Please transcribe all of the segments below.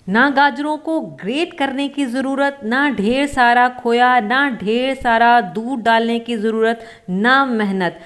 ना गाजरों को ग्रेट करने की ज़रूरत, ना ढेर सारा खोया, ना ढेर सारा दूध डालने की ज़रूरत, ना मेहनत।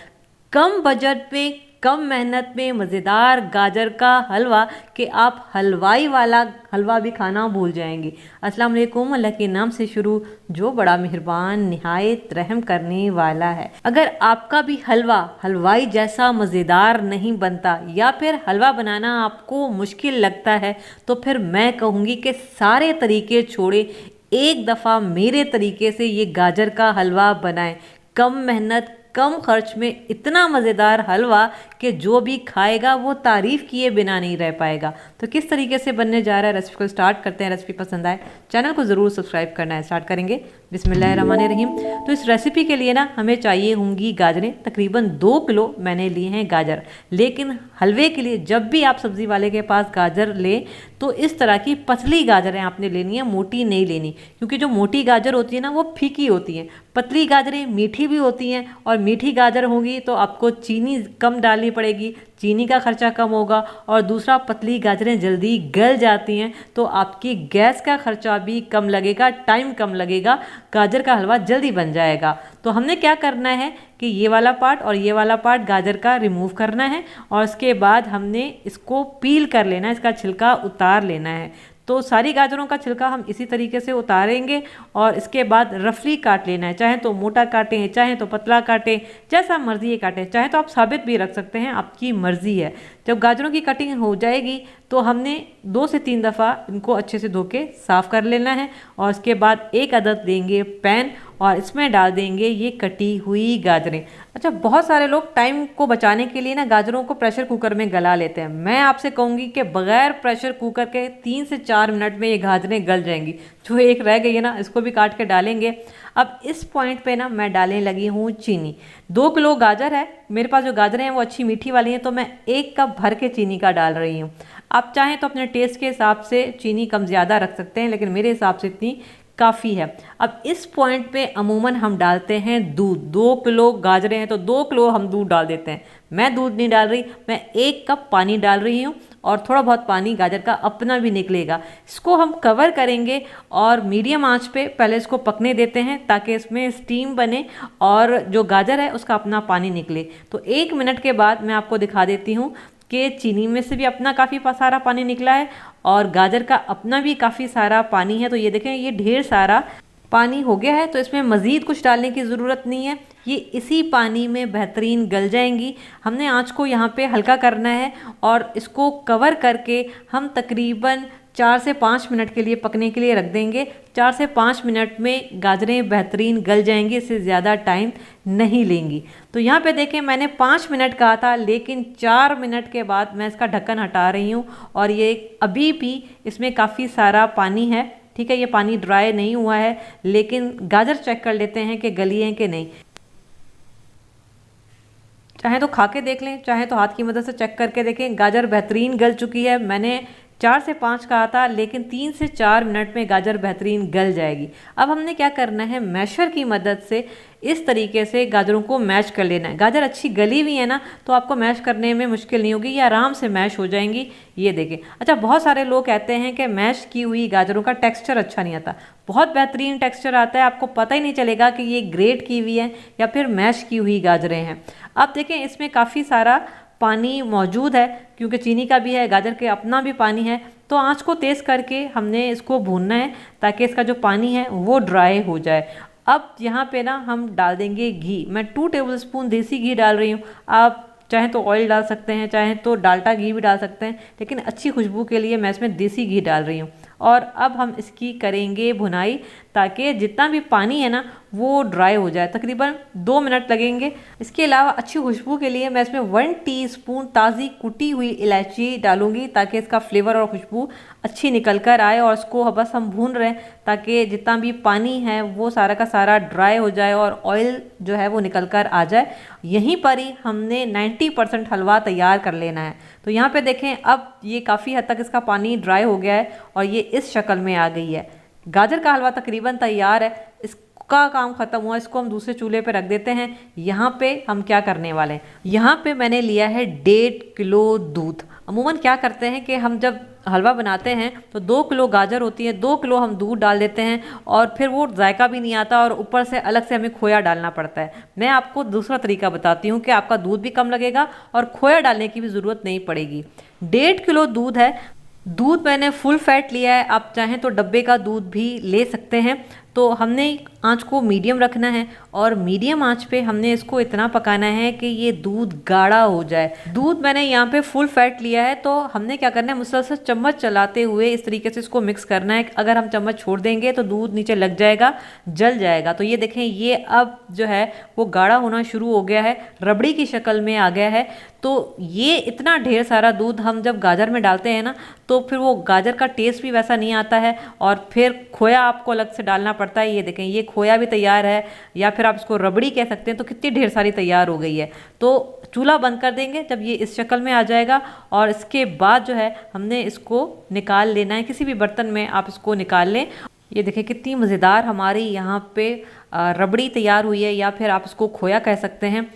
कम बजट में, कम मेहनत में मज़ेदार गाजर का हलवा कि आप हलवाई वाला हलवा भी खाना भूल जाएंगे। अस्सलाम वालेकुम, अल्लाह के नाम से शुरू जो बड़ा मेहरबान निहायत रहम करने वाला है। अगर आपका भी हलवा हलवाई जैसा मज़ेदार नहीं बनता या फिर हलवा बनाना आपको मुश्किल लगता है तो फिर मैं कहूँगी कि सारे तरीके छोड़े, एक दफ़ा मेरे तरीके से ये गाजर का हलवा बनाएं। कम मेहनत, कम खर्च में इतना मज़ेदार हलवा कि जो भी खाएगा वो तारीफ़ किए बिना नहीं रह पाएगा। तो किस तरीके से बनने जा रहा है, रेसिपी को स्टार्ट करते हैं। रेसिपी पसंद आए चैनल को ज़रूर सब्सक्राइब करना है। स्टार्ट करेंगे। बिस्मिल्लाहिर्रहमानिर्रहीम। तो इस रेसिपी के लिए ना हमें चाहिए होंगी गाजरें। तकरीबन 2 किलो मैंने लिए हैं गाजर। लेकिन हलवे के लिए जब भी आप सब्ज़ी वाले के पास गाजर लें तो इस तरह की पतली गाजरें आपने लेनी है, मोटी नहीं लेनी, क्योंकि जो मोटी गाजर होती है ना वो फीकी होती हैं। पतली गाजरें मीठी भी होती हैं और मीठी गाजर होंगी तो आपको चीनी कम डालनी पड़ेगी, चीनी का खर्चा कम होगा। और दूसरा, पतली गाजरें जल्दी गल जाती हैं तो आपकी गैस का खर्चा भी कम लगेगा, टाइम कम लगेगा, गाजर का हलवा जल्दी बन जाएगा। तो हमने क्या करना है कि ये वाला पार्ट और ये वाला पार्ट गाजर का रिमूव करना है और उसके बाद हमने इसको पील कर लेना है, इसका छिलका उतार लेना है। तो सारी गाजरों का छिलका हम इसी तरीके से उतारेंगे और इसके बाद रफली काट लेना है। चाहे तो मोटा काटें, चाहे तो पतला काटें, जैसा मर्जी ये काटें। चाहे तो आप साबित भी रख सकते हैं, आपकी मर्जी है। जब गाजरों की कटिंग हो जाएगी तो हमने 2 से 3 दफ़ा इनको अच्छे से धो के साफ़ कर लेना है और उसके बाद एक अदद लेंगे पैन और इसमें डाल देंगे ये कटी हुई गाजरें। अच्छा, बहुत सारे लोग टाइम को बचाने के लिए ना गाजरों को प्रेशर कुकर में गला लेते हैं। मैं आपसे कहूँगी कि बगैर प्रेशर कुकर के 3 से 4 मिनट में ये गाजरें गल जाएंगी। जो एक रह गई है ना, इसको भी काट के डालेंगे। अब इस पॉइंट पे ना मैं डालने लगी हूँ चीनी। 2 किलो गाजर है मेरे पास, जो गाजरें हैं वो अच्छी मीठी वाली हैं, तो मैं 1 कप भर के चीनी का डाल रही हूँ। आप चाहें तो अपने टेस्ट के हिसाब से चीनी कम ज़्यादा रख सकते हैं, लेकिन मेरे हिसाब से इतनी काफ़ी है। अब इस पॉइंट पे अमूमन हम डालते हैं दूध। 2 किलो गाजरें हैं तो 2 किलो हम दूध डाल देते हैं। मैं दूध नहीं डाल रही, मैं 1 कप पानी डाल रही हूँ और थोड़ा बहुत पानी गाजर का अपना भी निकलेगा। इसको हम कवर करेंगे और मीडियम आंच पे पहले इसको पकने देते हैं ताकि इसमें स्टीम बने और जो गाजर है उसका अपना पानी निकले। तो 1 मिनट के बाद मैं आपको दिखा देती हूँ कि चीनी में से भी अपना काफ़ी सारा पानी निकला है और गाजर का अपना भी काफ़ी सारा पानी है। तो ये देखें, ये ढेर सारा पानी हो गया है, तो इसमें मज़ीद कुछ डालने की ज़रूरत नहीं है। ये इसी पानी में बेहतरीन गल जाएंगी। हमने आँच को यहाँ पे हल्का करना है और इसको कवर करके हम तकरीबन 4 से 5 मिनट के लिए पकने के लिए रख देंगे। 4 से 5 मिनट में गाजरें बेहतरीन गल जाएंगी, इससे ज़्यादा टाइम नहीं लेंगी। तो यहाँ पे देखें, मैंने 5 मिनट कहा था लेकिन 4 मिनट के बाद मैं इसका ढक्कन हटा रही हूँ और ये अभी भी इसमें काफ़ी सारा पानी है। ठीक है, ये पानी ड्राई नहीं हुआ है, लेकिन गाजर चेक कर लेते हैं कि गली है कि नहीं। चाहे तो खा के देख लें, चाहे तो हाथ की मदद से चेक करके देखें। गाजर बेहतरीन गल चुकी है। मैंने 4 से 5 कहा था लेकिन 3 से 4 मिनट में गाजर बेहतरीन गल जाएगी। अब हमने क्या करना है, मैशर की मदद से इस तरीके से गाजरों को मैश कर लेना है। गाजर अच्छी गली हुई है ना, तो आपको मैश करने में मुश्किल नहीं होगी, ये आराम से मैश हो जाएंगी। ये देखें। अच्छा, बहुत सारे लोग कहते हैं कि मैश की हुई गाजरों का टेक्स्चर अच्छा नहीं आता। बहुत बेहतरीन टेक्स्चर आता है, आपको पता ही नहीं चलेगा कि ये ग्रेट की हुई है या फिर मैश की हुई गाजरें हैं। अब देखें, इसमें काफ़ी सारा पानी मौजूद है क्योंकि चीनी का भी है, गाजर के अपना भी पानी है। तो आंच को तेज़ करके हमने इसको भूनना है ताकि इसका जो पानी है वो ड्राई हो जाए। अब यहाँ पे ना हम डाल देंगे घी। मैं 2 टेबलस्पून देसी घी डाल रही हूँ। आप चाहे तो ऑयल डाल सकते हैं, चाहे तो डाल्डा घी भी डाल सकते हैं, लेकिन अच्छी खुशबू के लिए मैं इसमें देसी घी डाल रही हूँ। और अब हम इसकी करेंगे भुनाई ताकि जितना भी पानी है ना वो ड्राई हो जाए। तकरीबन 2 मिनट लगेंगे। इसके अलावा अच्छी खुशबू के लिए मैं इसमें 1 टीस्पून ताज़ी कुटी हुई इलायची डालूंगी ताकि इसका फ्लेवर और खुशबू अच्छी निकल कर आए। और इसको बस हम भून रहे हैं ताकि जितना भी पानी है वो सारा का सारा ड्राई हो जाए और ऑयल जो है वो निकल कर आ जाए। यहीं पर ही हमने 90% हलवा तैयार कर लेना है। तो यहाँ पे देखें, अब ये काफ़ी हद तक इसका पानी ड्राई हो गया है और ये इस शक्ल में आ गई है। गाजर का हलवा तकरीबन तैयार है। इस का काम खत्म हुआ, इसको हम दूसरे चूल्हे पे रख देते हैं। यहाँ पे हम क्या करने वाले हैं, यहाँ पे मैंने लिया है 1.5 किलो दूध। अमूमन क्या करते हैं कि हम जब हलवा बनाते हैं तो 2 किलो गाजर होती है, 2 किलो हम दूध डाल देते हैं और फिर वो जायका भी नहीं आता और ऊपर से अलग से हमें खोया डालना पड़ता है। मैं आपको दूसरा तरीका बताती हूँ कि आपका दूध भी कम लगेगा और खोया डालने की भी ज़रूरत नहीं पड़ेगी। 1.5 किलो दूध है। दूध मैंने फुल फैट लिया है, आप चाहें तो डब्बे का दूध भी ले सकते हैं। तो हमने आंच को मीडियम रखना है और मीडियम आंच पे हमने इसको इतना पकाना है कि ये दूध गाढ़ा हो जाए। दूध मैंने यहाँ पे फुल फैट लिया है, तो हमने क्या करना है, मुसलसल चम्मच चलाते हुए इस तरीके से इसको मिक्स करना है। अगर हम चम्मच छोड़ देंगे तो दूध नीचे लग जाएगा, जल जाएगा। तो ये देखें, ये अब जो है वो गाढ़ा होना शुरू हो गया है, रबड़ी की शक्ल में आ गया है। तो ये इतना ढेर सारा दूध हम जब गाजर में डालते हैं ना, तो फिर वो गाजर का टेस्ट भी वैसा नहीं आता है और फिर खोया आपको अलग से डालना पड़ता है। ये देखें, ये खोया भी तैयार है, या फिर आप इसको रबड़ी कह सकते हैं। तो कितनी ढेर सारी तैयार हो गई है। तो चूल्हा बंद कर देंगे जब ये इस शक्ल में आ जाएगा, और इसके बाद जो है हमने इसको निकाल लेना है। किसी भी बर्तन में आप इसको निकाल लें। ये देखें कितनी मज़ेदार हमारी यहाँ पे रबड़ी तैयार हुई है, या फिर आप इसको खोया कह सकते हैं।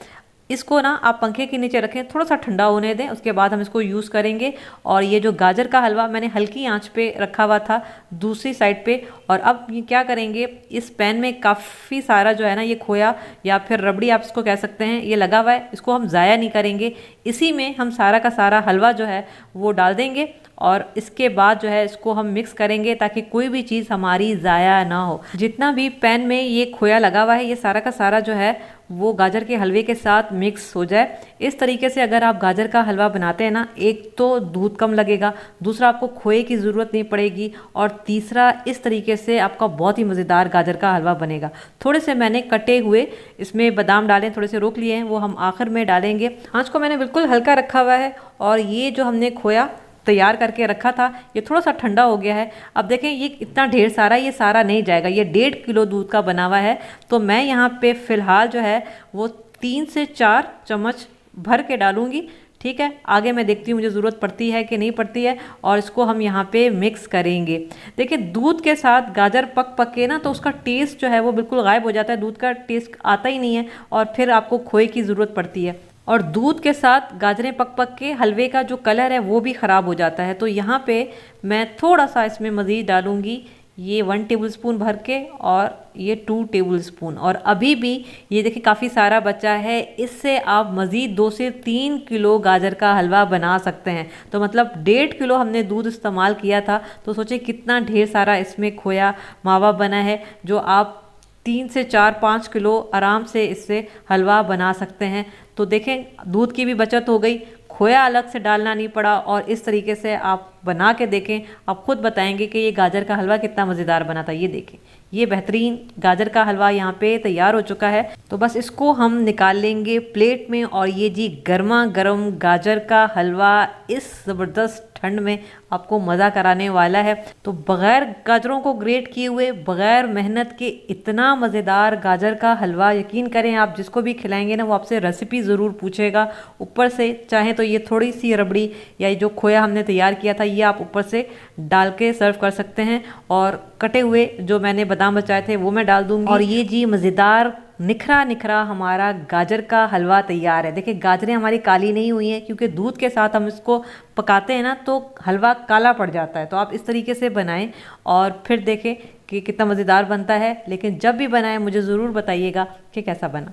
इसको ना आप पंखे के नीचे रखें, थोड़ा सा ठंडा होने दें, उसके बाद हम इसको यूज़ करेंगे। और ये जो गाजर का हलवा मैंने हल्की आंच पे रखा हुआ था दूसरी साइड पे, और अब ये क्या करेंगे, इस पैन में काफ़ी सारा जो है ना ये खोया या फिर रबड़ी आप इसको कह सकते हैं, ये लगा हुआ है। इसको हम ज़ाया नहीं करेंगे, इसी में हम सारा का सारा हलवा जो है वो डाल देंगे और इसके बाद जो है इसको हम मिक्स करेंगे ताकि कोई भी चीज़ हमारी ज़ाया ना हो। जितना भी पैन में ये खोया लगा हुआ है, ये सारा का सारा जो है वो गाजर के हलवे के साथ मिक्स हो जाए। इस तरीके से अगर आप गाजर का हलवा बनाते हैं ना, एक तो दूध कम लगेगा, दूसरा आपको खोए की ज़रूरत नहीं पड़ेगी, और तीसरा इस तरीके से आपका बहुत ही मज़ेदार गाजर का हलवा बनेगा। थोड़े से मैंने कटे हुए इसमें बादाम डाले, थोड़े से रोक लिए हैं, वो हम आखिर में डालेंगे। आँच को मैंने बिल्कुल हल्का रखा हुआ है, और ये जो हमने खोया तैयार करके रखा था ये थोड़ा सा ठंडा हो गया है। अब देखें, ये इतना ढेर सारा ये सारा नहीं जाएगा, ये 1.5 किलो दूध का बना हुआ है। तो मैं यहाँ पे फ़िलहाल जो है वो 3 से 4 चम्मच भर के डालूंगी। ठीक है, आगे मैं देखती हूँ मुझे ज़रूरत पड़ती है कि नहीं पड़ती है, और इसको हम यहाँ पे मिक्स करेंगे। देखिए, दूध के साथ गाजर पक पक के ना तो उसका टेस्ट जो है वो बिल्कुल गायब हो जाता है, दूध का टेस्ट आता ही नहीं है, और फिर आपको खोए की ज़रूरत पड़ती है। और दूध के साथ गाजरें पक पक के हलवे का जो कलर है वो भी ख़राब हो जाता है। तो यहाँ पे मैं थोड़ा सा इसमें मज़ीद डालूँगी, ये 1 टेबलस्पून भर के, और ये 2 टेबलस्पून। और अभी भी ये देखिए काफ़ी सारा बचा है, इससे आप मज़ीद 2 से 3 किलो गाजर का हलवा बना सकते हैं। तो मतलब 1.5 किलो हमने दूध इस्तेमाल किया था, तो सोचिए कितना ढेर सारा इसमें खोया मावा बना है, जो आप 3 से 4-5 किलो आराम से इससे हलवा बना सकते हैं। तो देखें, दूध की भी बचत हो गई, खोया अलग से डालना नहीं पड़ा, और इस तरीके से आप बना के देखें, आप खुद बताएंगे कि ये गाजर का हलवा कितना मज़ेदार बना था। ये देखें, ये बेहतरीन गाजर का हलवा यहाँ पे तैयार हो चुका है। तो बस इसको हम निकाल लेंगे प्लेट में, और ये जी गर्मा गर्म गाजर का हलवा इस ज़बरदस्त ठंड में आपको मज़ा कराने वाला है। तो बग़ैर गाजरों को ग्रेट किए हुए, बग़ैर मेहनत के इतना मज़ेदार गाजर का हलवा, यकीन करें आप जिसको भी खिलाएंगे ना वो आपसे रेसिपी ज़रूर पूछेगा। ऊपर से चाहे तो ये थोड़ी सी रबड़ी या जो खोया हमने तैयार किया था ये आप ऊपर से डाल के सर्व कर सकते हैं, और कटे हुए जो मैंने बादाम बचाए थे वो मैं डाल दूँगी। और ये जी मज़ेदार निखरा निखरा हमारा गाजर का हलवा तैयार है। देखिए, गाजरें हमारी काली नहीं हुई हैं, क्योंकि दूध के साथ हम इसको पकाते हैं ना तो हलवा काला पड़ जाता है। तो आप इस तरीके से बनाएं और फिर देखें कि कितना मज़ेदार बनता है। लेकिन जब भी बनाएं मुझे ज़रूर बताइएगा कि कैसा बना।